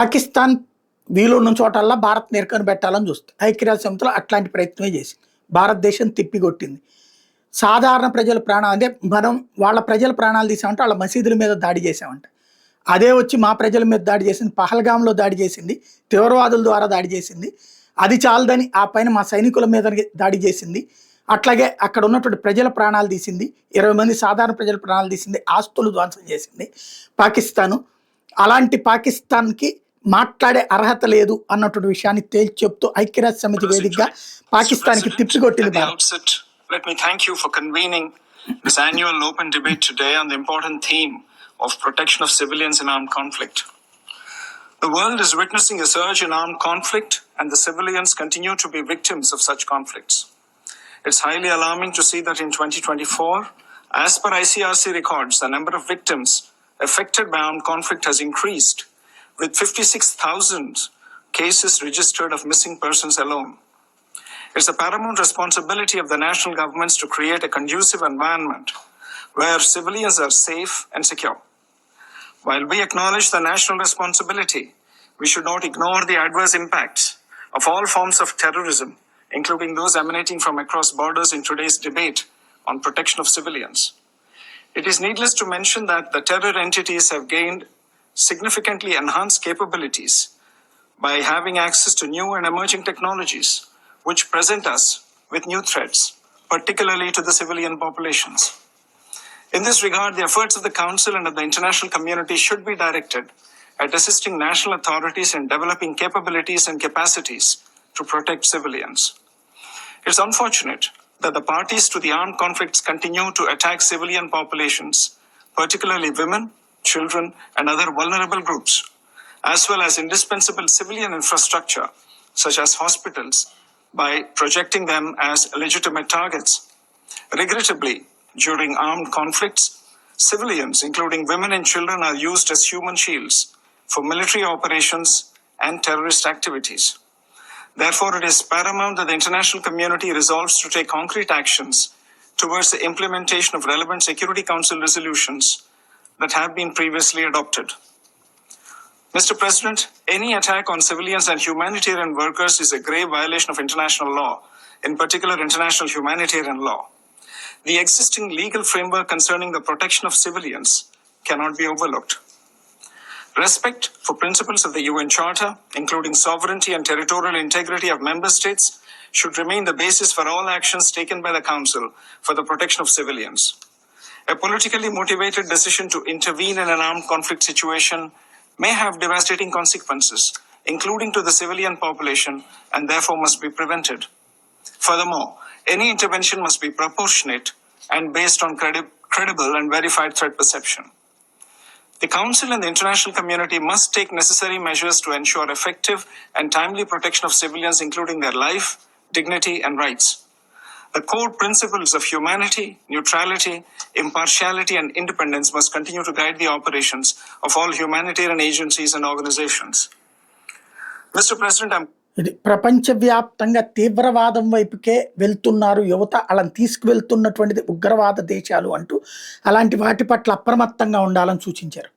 పాకిస్తాన్ వీలున్న చోటల్లా భారత్ నిరకన పెట్టాలని చూస్తుంది. ఐక్యరాజ్య సమితిలో అట్లాంటి ప్రయత్నమే చేసింది. భారతదేశం తిప్పికొట్టింది. సాధారణ ప్రజల ప్రాణాలు అంటే మనం వాళ్ళ ప్రజల ప్రాణాలు తీసామంటే వాళ్ళ మసీదుల మీద దాడి చేసామంట. అదే వచ్చి మా ప్రజల మీద దాడి చేసింది, పహల్గామ్లో దాడి చేసింది, తీవ్రవాదుల ద్వారా దాడి చేసింది. అది చాలదని ఆ పైన మా సైనికుల మీద దాడి చేసింది. అట్లాగే అక్కడ ఉన్నటువంటి ప్రజల ప్రాణాలు తీసింది, 20 మంది సాధారణ ప్రజల ప్రాణాలు తీసింది, ఆస్తులు ధ్వంసం చేసింది పాకిస్తాను. అలాంటి పాకిస్తాన్కి మాట్లాడే అర్హత లేదు అన్నటువంటి విషయాన్ని తేల్చి చెప్తూ ఐక్యరాజ్య సమితి వేదికగా పాకిస్తాన్కి తిప్పికొట్టింది Bharat. Let me thank you for convening this annual open debate today on the important theme of protection of civilians in armed conflict. The world is witnessing a surge in armed conflict, and the civilians continue to be victims of such conflicts. It's highly alarming to see that in 2024, as per ICRC records, the number of victims affected by armed conflict has increased, with 56,000 cases registered of missing persons alone. It's a paramount responsibility of the national governments to create a conducive environment where civilians are safe and secure. While we acknowledge the national responsibility, we should not ignore the adverse impacts of all forms of terrorism, including those emanating from across borders in today's debate on protection of civilians. It is needless to mention that the terror entities have gained significantly enhanced capabilities by having access to new and emerging technologies, which present us with new threats, particularly to the civilian populations. In this regard, the efforts of the Council and of the international community should be directed at assisting national authorities in developing capabilities and capacities to protect civilians. It's unfortunate that the parties to the armed conflicts continue to attack civilian populations, particularly women, children, and other vulnerable groups, as well as indispensable civilian infrastructure, such as hospitals, by projecting them as legitimate targets. Regrettably, during armed conflicts, civilians, including women and children, are used as human shields for military operations and terrorist activities. Therefore, it is paramount that the international community resolves to take concrete actions towards the implementation of relevant Security Council resolutions that have been previously adopted. Mr. President, any attack on civilians and humanitarian workers is a grave violation of international law, in particular international humanitarian law. The existing legal framework concerning the protection of civilians cannot be overlooked. Respect for principles of the UN Charter, including sovereignty and territorial integrity of member states, should remain the basis for all actions taken by the Council for the protection of civilians. A politically motivated decision to intervene in an armed conflict situation may have devastating consequences, including to the civilian population, and therefore must be prevented. Furthermore, any intervention must be proportionate and based on credible and verified threat perception. The Council and the international community must take necessary measures to ensure effective and timely protection of civilians, including their life, dignity, and rights. The core principles of humanity, neutrality, impartiality, and independence must continue to guide the operations of all humanitarian agencies and organizations. Mr. President, ఇది ప్రపంచవ్యాప్తంగా తీవ్రవాదం వైపుకే వెళ్తున్నారు యువత, అలా తీసుకువెళ్తున్నటువంటిది ఉగ్రవాద దేశాలు అంటూ అలాంటి వాటి పట్ల అప్రమత్తంగా ఉండాలని సూచించారు.